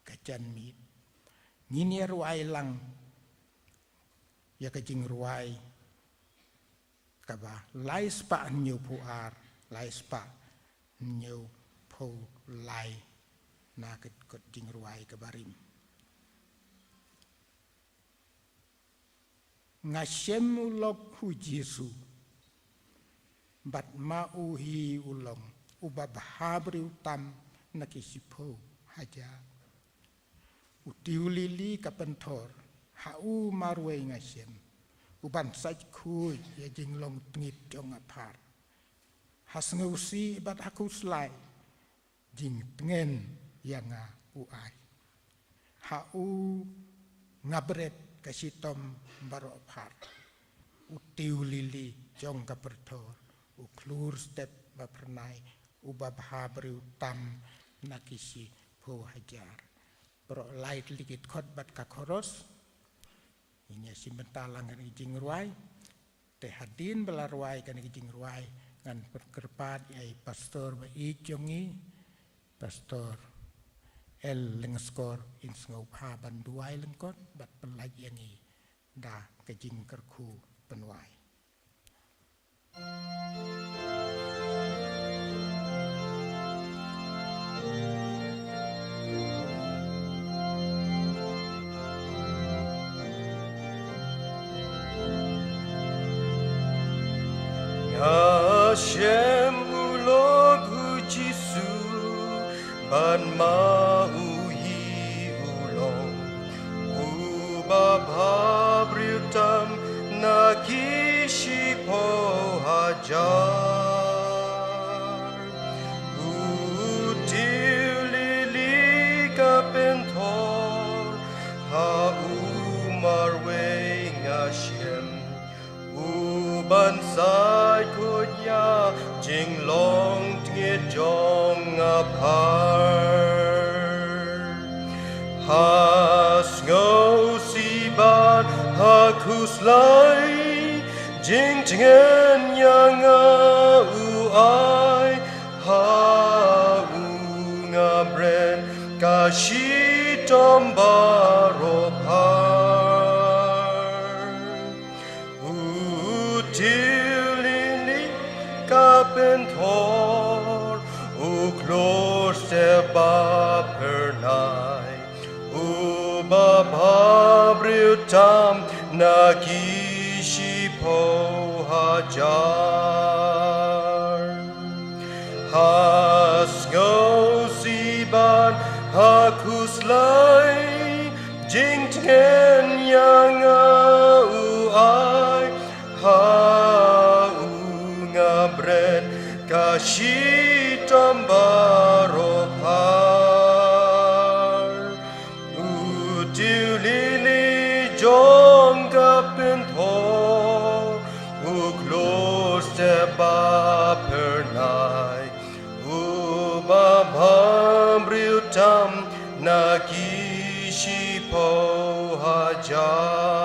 kejanmi ngini ruai lang ya kajing ruai kaba lai spa nyu puar lai spa nyu pu lai na kajing ruai kabarim ngasem ulok hu Yesu bat ma uhi ulong ubab habri utam nakisipo haja utiulili kapentor hau marwe ngasem uban sai kui ya jinglong tngit jong apar has ngeusi bat aku slai jing tengen yang uai hau ngabret kasitom baro apar utiu lili jong kapertor uklur step bapernai ubab habri utam nakisi po hajar bro light likit khot bat kakoros ini simbentar langan ijing ruai te hadin bela ruai kan ijing ruai ngan perkerpat yai pastor ba ijongi pastor el lengskor in ngau pha ban duai lengkot bat pelaj yangi da kejing kerku penwai Hashem ulog hu Jisu ban mau hi ulong ubab habriutam nakishi po hajar util lili kapentor ha umarwe ngashem uban sai kunya jinglong tiet jong apar has ngau si ban hakus lai jing tingen yang uai ha ngabren kashi tombaro Kapentor uklor seba pernai ubabhabriutam nakishi po hajar hasgo siban hakuslai jingten yang uai ngabret kashitam baropar utilili jong kapentor uklor seba pernai ubabhabriutam nakishi po hajar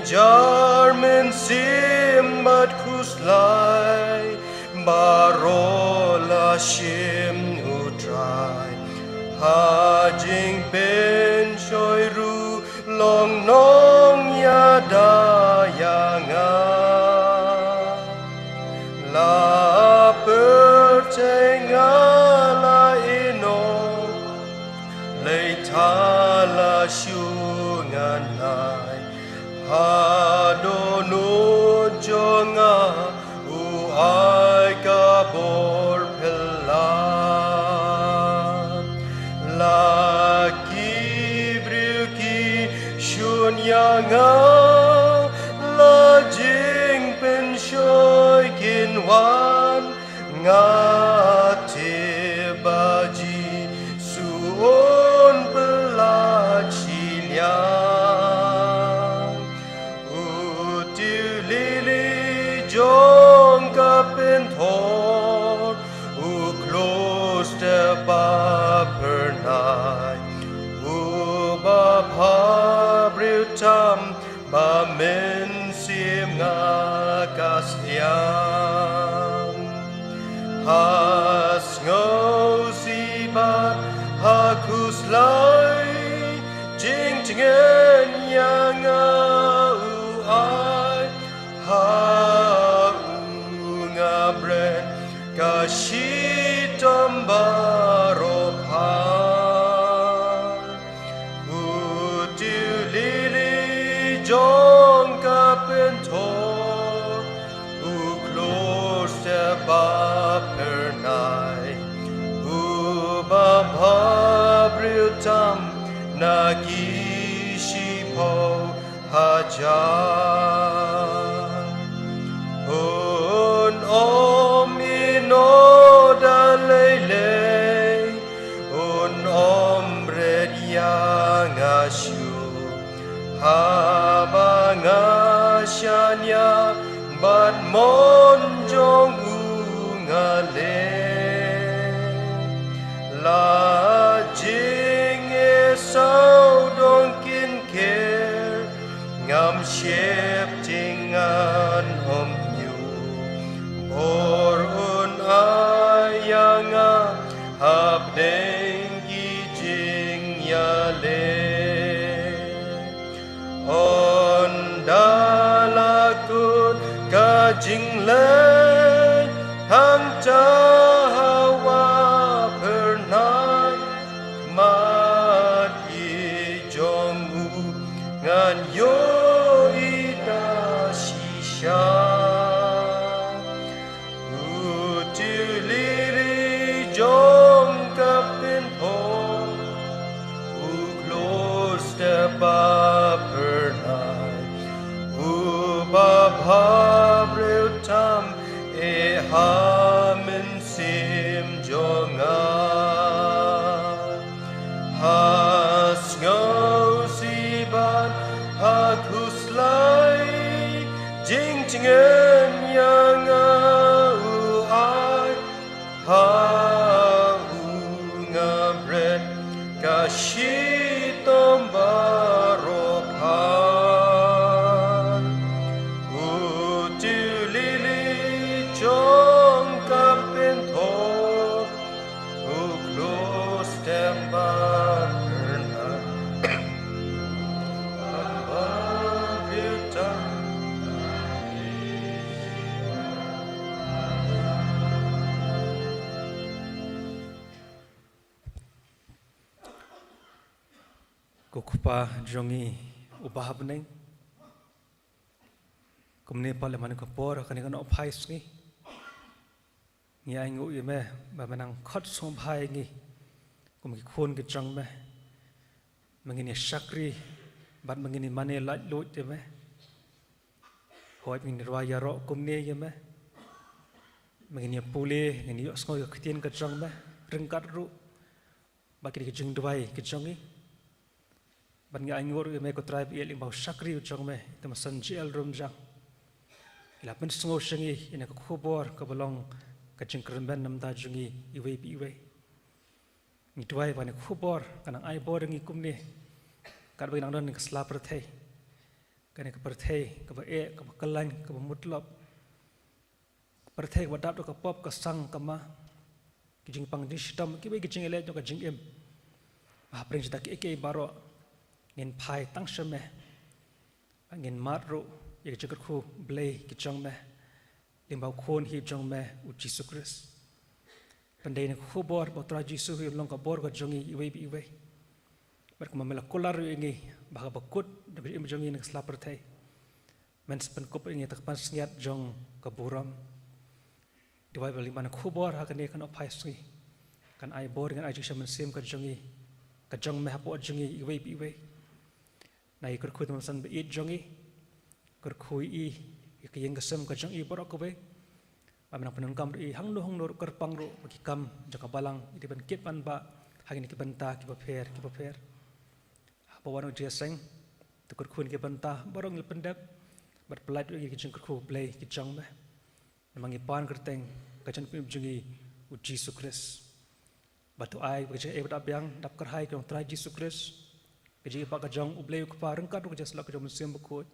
Jarmen simbat kuslai barola shim utrai hajing ben shoiru long nong yada yanga u ai ka bor pela la ki bruki shun yanga la jing pen shoy kin wan nga te baji suon pela chiliang utu lili jong kapen thor u close the bapernai u ba pha brutam ba men sim nga kasyang has ngau si ba ha kuslai jing jingen yang u ai ha u nga bren ka shi tom baro pa u tu lili jong ka pen thor u close the bapernai u ba bha brutam nagi shi po hajar un om ino da lele un ombre yang ashu haba ngashanya ban mon jong u ngale la jing e sao don kin care ngam shep tingan hom nyu or un ayanga hab dengi jing ya le on dalakut ka jing le hang ta hawa pernai mat i jong u ngan yo ida shisha utu liri jong kapin ho u close the bapernai u ba bha brutam e hamen sim jonga has ngau si ban ha kuslai jing jingen yang u ai ha u nga bret ka shi tom baro pa u tu lili jong kapin thor u close them bapernai kukupa jongi ubahab neng kumne pale manu kapor kani kan ophais ngi ngi aingu yeme ba manang khot som bhai ngi kum ki khon ki chang me mangini shakri bat mangini mane lat lut yeme hoi mingni rwa yaro kumne yeme mangini pule ngini osngo yo khitien ka chang me ringkat ru ba ki jing dwai ki changi ban ngi aingur me ko tribe el bau shakri chang me tam san jel rum jang ila pen sngo shangi ina ko khobor ka balong ka jingkren ben nam da jungi iwe bi iwe ni twai ban khobor kana ai bor ngi kumni kar bai nang don ka slap per thai kana ka per thai ka ba e ka ba kalang ka ba mutlop per thai ba dap to ka pop ka sang ka ma ki jing pang di shitam ki bai ki jing ele to ka jing em ba pring ta ki ke baro ngin phai tang shame ngin matru ye chikar khu blay ki chong me limbau khon hi chong me u jisu chris pandai ne khu bor botra jisu hi long ka bor ka jongi iwe bi iwe bar ko mamela kolar ngi ba bakut de im jongi ne slapper thai men sepenkup ini tak pas niat jong keburam diwai bali mana kubor hakan ni kan opai sui kan ai bor dengan ai jing mensim kan jongi kan jong meh po jongi iwe na ikur khu tum san be it jongi kur khui i ke yang kesem kan jong i borok ko be amna penungkam i hang no kerpang ro bagi kam jaka balang di ban kit ban ba hagin ki banta ki paper bawan dia seng tukur kun ki banta borong pendap berpelat lagi ki jengkur ku play ki jong meh memang ipan kerteng kacan pim jungi uji sukres batu ai beje e bata biang dap kerhai kong trai ji sukres keji pa ka jong ublei ku pa rengkat ku jas lak jom sim bekut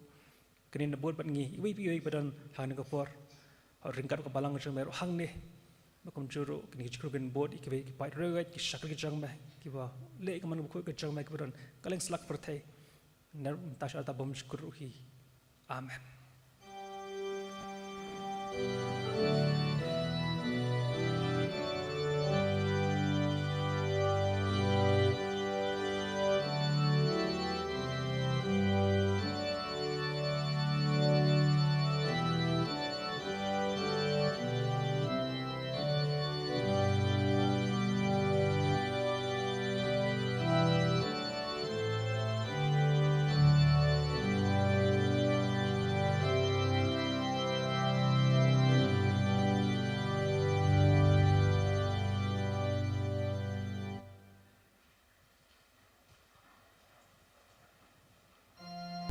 kenin nebut bat ngi iwi badan hang ka por ringkat ka balang jong mer hang ne bakum juru kini jikru ben bot ikbe ki pai rewet ki shakal ki jong meh ki ba le ka man ku ka jong meh ki badan kaleng slak perthai nar tash alta bom shukruhi amen